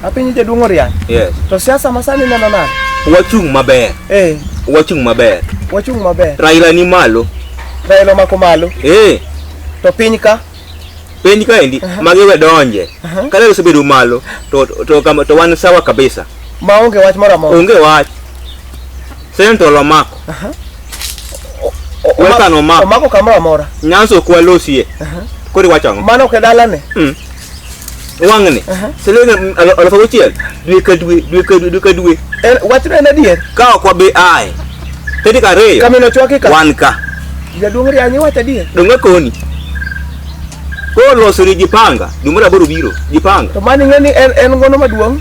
Apinyi jaduong' Orian. Yes. To siasa masani neno nade? Wachung' maber. Wachung' maber. Wachung' maber. Raila ni malo. Raila mako malo. To piny ka? Piny ka endi magiwe donje. Kale osebedo malo to wan sawa kabisa. Maonge wach moro amora. Onge wach. Sento lo mako. Weka no mako. Mako kamoro amora. Nyanso kwa losie. Kodi wachongo. Mano ke dalane. Wang'ni. Selene alafu chiel. Dwe ka dwe. Wachno en adier. Ka ok wabi ai. Tedi ka reyo. Kamino chwaki ka. Wan ka. Jaduong' Orian ni wacha adier. Donge koni. Ko losori jipanga. Dumura boro biro. Jipanga. To mani ng'eni en ngono maduong'.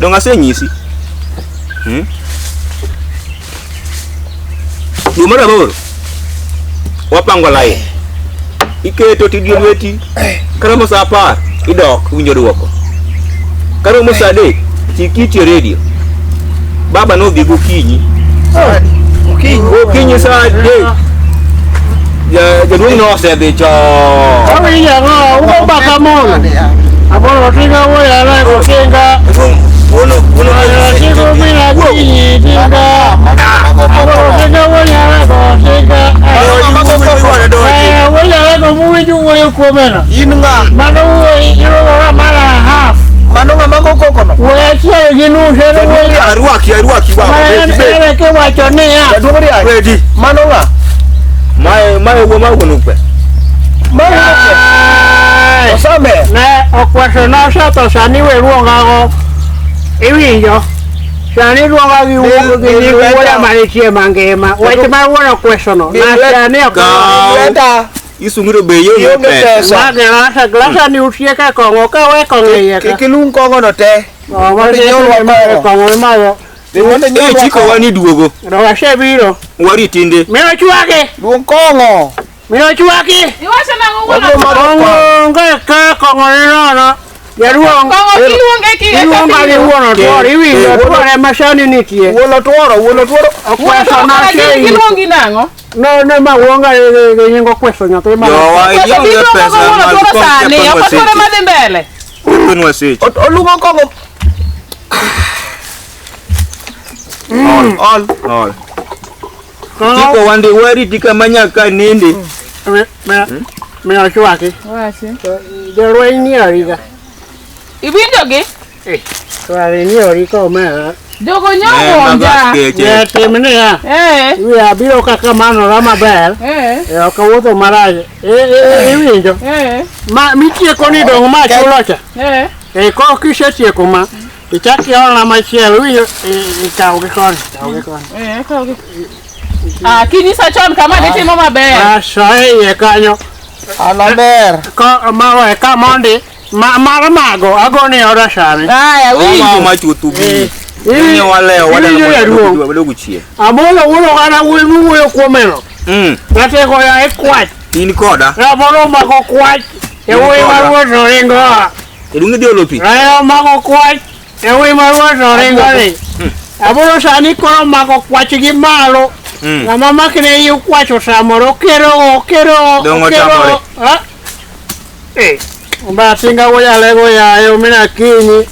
Donga senyisi. Dumura boro. Wapango lai. Iketo tidio lweti. Karamo sa 10 idok winjo duoko. Karamo sa 3 tikiti radio. Baba no dhi gokinyi. Gokinyi sa 3. Jaduong' no osedhi cho. Awinja ngo uko baka mono. Aboro tinga woya na gokinga. Uno Tinga mina kinyi tinga. Aboro tinga woya na gokinga. Woya na muwiju woya kuomena. Inga. Mano woya mara half. Mano ng'ama moko kono. Woya chielo ginu shero woya. Arwaki baba. Ere ke wacho niya. Jaduong' Orian. Ready. Mano ng'a? Mae wo nupe. Mano ng'a? Osame. Ne okwaso na sato sani we ruonga go. Iwinjo. Sani ruonga gi wuoya manitie mangima. Weche ma wuono questiono. Na sani ok. Leta. Isungiro be yo pesa. Na glasa ni utie ka kongo ka we kongo ye ka. Kilung kongo no te. Wani nyolo ma kongo mayo. Chiko wani duogo. Ro shebiro. Wari tinde. Mino chuake. Luong kongo. Mino chuake. Iwacho nango wuono. Kongo ka kongo no. Jaduong' Kongo kiluonge ki. Iluonga ni wuono tuoro. Iwinjo tuoro masani nitie. Wuono tuoro. Okweso na shei. Kiluongi nango? No ma wuonga ge nyingo kweso nyathi ma. Yo ayonge pesa mal ko sani. Okotore madhi mbele. Kunwa sechi. Oluongo kongo. All. Chiko wande wari tika manyaka ninde. Me ochuaki. Wachi. Jorweny ni origa. Iwinjogi? Wari ni oriko me. Jogo nyongonja. Ya timne ya. Wi abiro kaka mano rama ber. Ok wuotho maraj. Iwinjo. Ma mitieko ni dong ma chulocha. Ko kisetieko ma. Ichaki ona machielo winjo ikaw gi kon. Kaw gi. Kinyisa chon kama ditimo maber. Sae kanyo. Maber. Ko mawe ka mondi mar mago agoni ora sani. Winjo ma chutu bi. Ni waleo wada guchie. Amolo wulo kana wuyo kuomeno. Nate ko ya ekwat. In koda. Abolo mago kwat. Ewe maruo ringo. Edungi dio lopi. Ayo mago kwat. Ewe maruo ringo ni. Abolo sani ko mago kwat gi malo. Na mama kine yu kwacho samoro kero. Dongo tamore. Ba singa woya lego ya yo mina kinyi.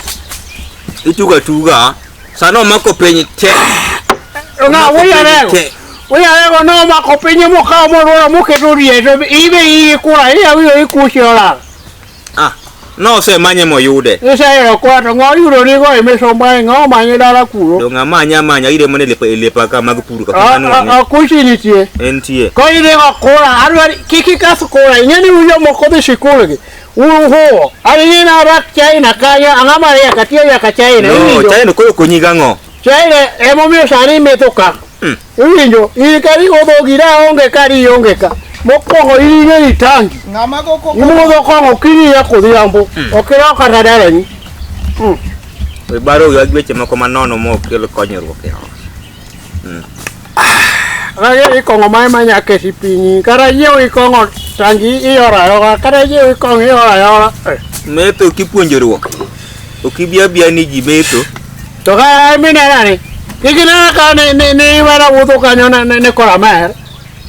Ituga. Sano mako penye te. Nga woya lego. Woya lego no mako penye mo ka mo ro mo ke ro rie to ibe kura ya wi ikushiola. No se manye mo yude. Esa yo kwato ngo yuro ni go emesomba ngo manye dala kuro. Donga manya ire mone lepa ka magpuru ka kanu. Kushi ni tie. Entie. Ko ire go kura arwari kiki ka kura nyani uyo moko de shikule ge. Uho ari na rak China kaya angama ya katia ya China. No China ko konyiga ngo. China emo mi sani metoka. Uwinjo ikari go gira onge kari onge ka. Mokongo ili ni tangi. Ng'ama go koko. Imugo kongo kini ya kodhiambo. Okira kata dala ni. Baro ya gweche moko manono mo kelo konyruok ya. Raya ikongo mai manya kesi pinyi. Kara yeo ikongo tangi iora. Kara yeo ikongo iora. Meto kipuonjruok. Okibia ni ji meto. To kaya mina nani. Kikina ka ne wala wuto kanyo ne kora mer.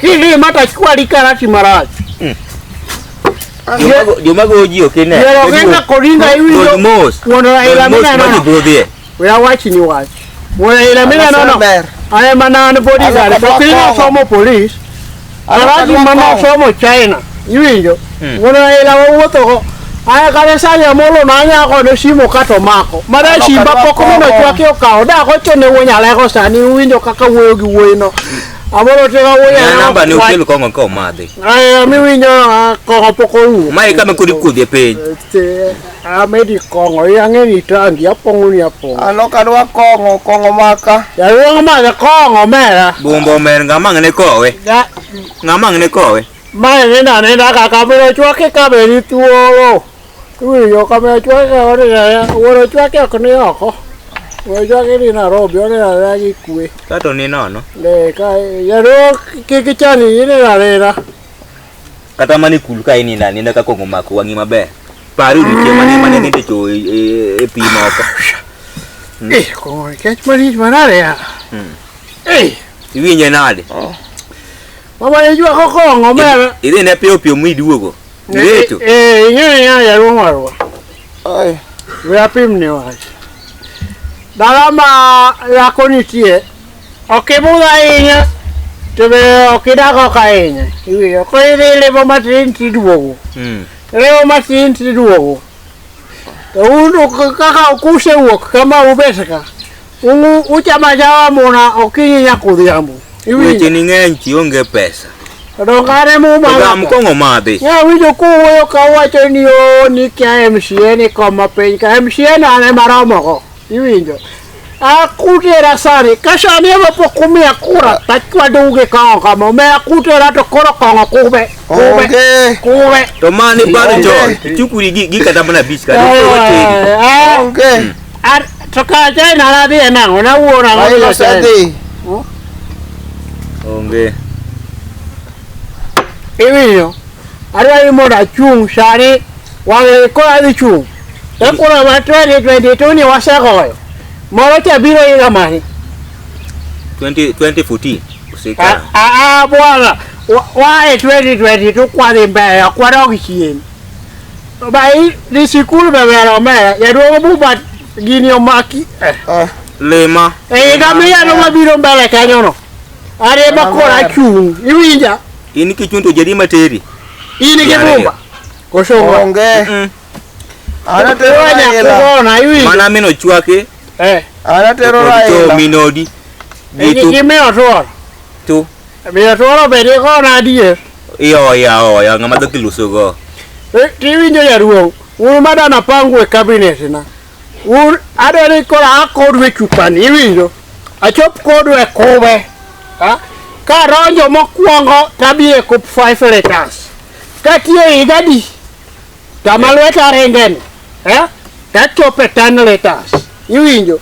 Kili mata kwali karati maraj. Joma goji okine. Yero kenga koringa iwinjo. Wono ila mina no. We are watching you watch. Wono ila mina no. I am an bodyguard. To kina somo police. Araji mana somo China. Iwinjo. Wono ila woto. Aya kare sanya molo nanya ko no simo kato mako. Mara shimba poko no chwake okao. Da ko chene wonya la ko sani winjo kaka wuoyo gi wuoyi no. Amoro tega woya namba ni ukelo kongo ko madhi. Aya mi winjo ko poko ru. Mai kama kudi e piny. Amedi kongo yange ni tangi apongo ni apongo. Ano kadwa kongo maka. Ya ruang ma kongo mera. Bombo mer ngamang ne kowe. Ya Ngamang ne kowe. mai ne na kaka bero chwake ka beri tuo. Tuo yo kama chwake ore ya ore chwake ko ni oko. Ore chwake ni na robi ore ya gi kwe. Kato ni nono. Le ka ya ro ke chani ni na rera. Kata mani kul ka ini ndani ndaka kongo mako wangi maber. Paru ni mane ni techo e pi moko. Ko ke mani manare ya. Iwinje nade. Mama ye jua ko kongo mera. Ile ne pio mu iduogo. Nireto. Nye ya rumaro. Ai. We apim ni wa. Dalama ya konitie. Okebuda inya. Tebe okida ko kainya. Iwi ko ile bo matrin tiduogo. Leo matrin tiduogo. Uno kaka ukuse wok kama ubeseka. Uchama jawa mona okinya kudhiambu. Iwi ni ng'eny tionge pesa. Dongare mu mama. Mkongo madhi. Ya wijo kuwo ka wacho ni o ni kya MCA ni koma piny ka MCA na ne maromo ko. Iwinjo. Akutera sani kasani ema pokumia kura takwa duge ka kama me akutera to koro kongo kube. Kube. To mani baro John. Chukuri gi kata mana beach ka. Okay. Toka jana na dia na ona uona Ai sadi. Onge. Iwinjo. Arwa imoda chung shari wale ko adi chung. Ekura wa 2022 ni wasako. Moro cha biro ila mani. 2014. Usika. Bwana. Wa 2022 kwa mbaya kwa roki chien. Bai di sikulu bebero me ya do buba gini omaki. Lema. Gamia no mabiro mbele kanyono. Are bakora chung. Iwinja. Ini kichunto jadi materi. Ini kibumba. Kosongo. Onge. Ana tero na iwi. Mana meno chwake. Ana tero to minodi. Gitu. Kimeo to. Tu. Mira to bere ko na die. Iyo ngama do kilusogo. Tiwinjo ya ruo. Mada na pangu e cabinet na. Adore ko akodwe chupani iwinjo. Achop kodwe kobe. Ka ronjo mokwongo tabie kup 5 letters. Katie igadi. Tamalweta rengen. Tachope 10 letters. Iwinjo.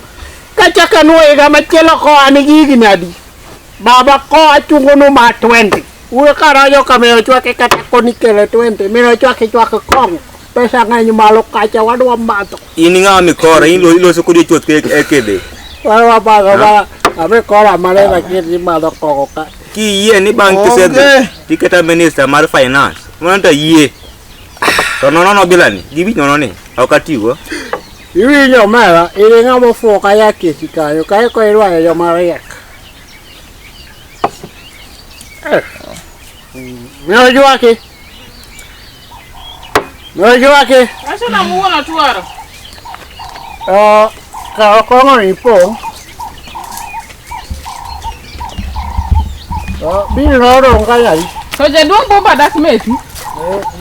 Kachaka nuo iga machielo ko anigi nadi. Baba ko achungo no ma 20. Uwe ka ronjo kameo chwake kata konikele 20. Mino chwake kongo. Pesa ng'eny malo kacha wadwa mbato. Ini ngami kora ilo sokudi chot ke ekede. Wadwa baga abe kora male na kiti malo koko ka. Ki yie ni bank tisede. Tiketa minister mar finance. Mwanata yie. To nono bilani. Gibi nono ni. Aukatigo. Iwinjo mera ili ngamo foka yake sikayo kai ko irwa yo mariak. Miojo wake. Acha na muona tuaro. Ka kongo ni po. Biro ro ngayari. To jaduong bomba dak meti.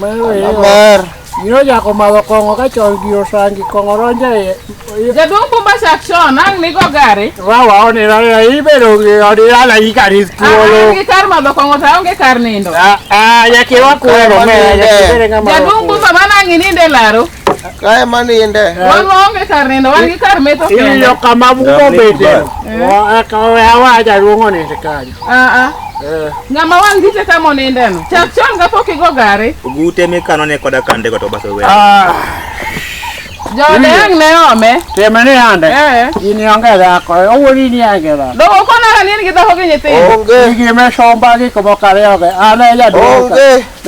Mer. Ino ya ko mago kongo ka chol giro sangi kongo ronje. Jaduong bomba section ang ni go gari. Wa oni ra ibero odi ala ikari tuolo. Ngi kar ma kongo ta onge kar nindo. Ya ke wa kuero me ya kibere ngama. Jaduong bomba bana ngi ninde laro. Kae mani inde. Wango onge kar nindo wangi kar meto kendo. Iyo kama buko bete. Wa ka wa jaduong oni sekali. Ngama wangi te kama ninde no. Section ga poki go gari. Gute me kanone koda kande ko to baso we. Jodeng ne ome. Temene ande. Ini onge da ko owori ni age da. Dogo kona hani ni kita hoke nyete. Iki me somba ki ko kare oge. Ana ya do.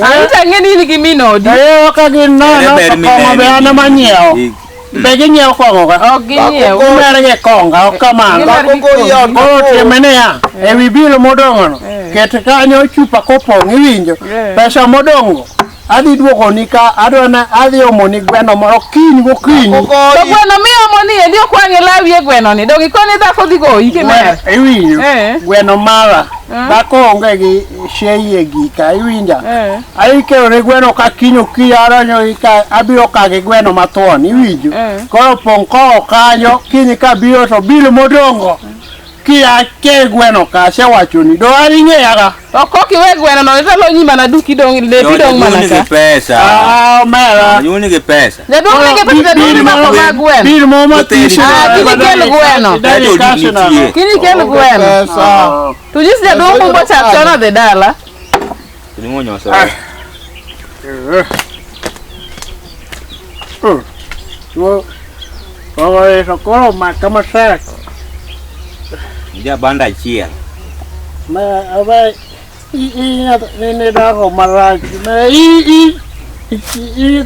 Anta ngeni ni gimino di. Ayo ka gin no ko be ana manyeo. Bege nyeo ko ga. Oginyeo. Umere ge konga okamano. Ko temene ya. Ewi bilo modongo. Ket kanyo chupa kopong iwinjo. Pesa modongo. Adhi duoko ni ka adwana adhi omoni gweno moro kiny gokinyi. To gweno mi omoni endi okwange lawi e gweno ni. Dogi koni dhako dhi goyi kimer. Iwinjo. Gweno mara. Dhako onge gi shei e gika iwinja. Aikero ne gweno ka kiny okinyi aranyo ka abiro kage gweno mathuon iwinjo. Koro pong' ko kanyo kiny ka biro to bilo modongo. Kia ke gweno ka sewachoni do ari ng'eyaga okoki we gweno no talo nyima na duki dong le bidong mana ka pesa mera nyuni ge pesa le dong ne ge pesa dong ma ko ga gweno bil mo matisi kini kel gweno kini kel gweno tu jis le dong mo cha chona de dala ni ngonyo sa Sokoro kama sasa dia banda chia ma aba ini dah ko maraj ma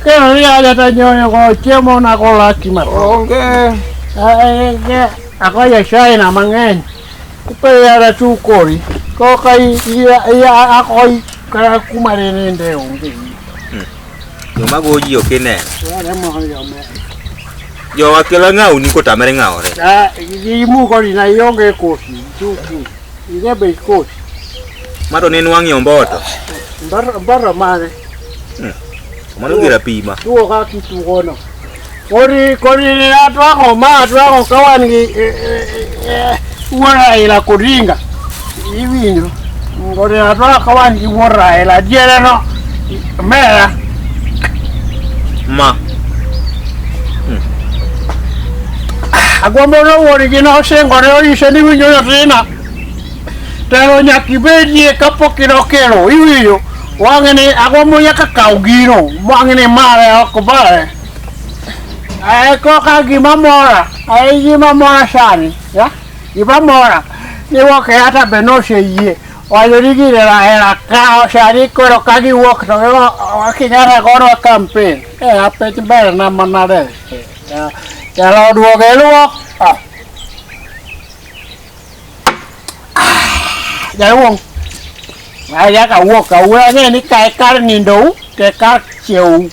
kan ya ada nyonya ko chemo na ko laki ma Onge. ako ya China mangen pe ya ra tu kori ko kai ya ako ka kumare ne nde onge yo magoji okene ya mo yo me yo akela ngau ni ko tamere ngau re mu ko ni na yonge kosi tu ine be kosi maro ne nwangi omboto barra mare mano gira pima tu ka kitu gono kori ni atwa ko ma atwa ko kawan gi wora ila kuringa ivinyo ngore atwa kawan gi wora ila diere no mera ma agombo no wori gi no sengo re ori sendi winyo yotina tero nyakibedie kapokiro kero iwiyo wangene agombo yakakau gino wangene mare okobare ko ka gimamora ai gimamora sani ya gimamora ni woke hata benoshe yie walirigire la era kao shari koro kagi wok to akinyara goro campaign apet ber na manare ya lo duoge luok ya wong ya ka wok ka we ni kai kar nindo ke kar cheu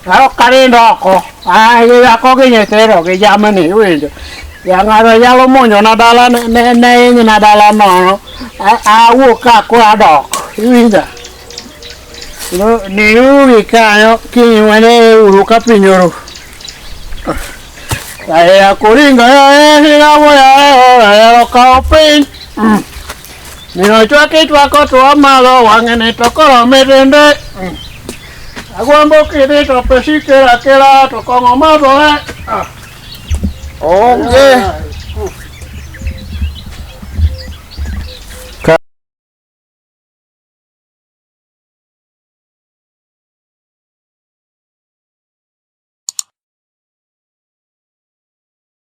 Kalau kari ndoko, ya ko ke nyetero ke jamani wendo. Ya ngaro ya lo monyo na dala ne ni na dala no. Wo ka ko adok. Winda. No ni u ka yo ki wane uru ka pinyoro. Ya kuringa ya na mo ya ka pin. Ni no chwa ke chwa ko to amalo wangene to ko merende. Agombo kiri to pesi kera to kongo mazo Onge.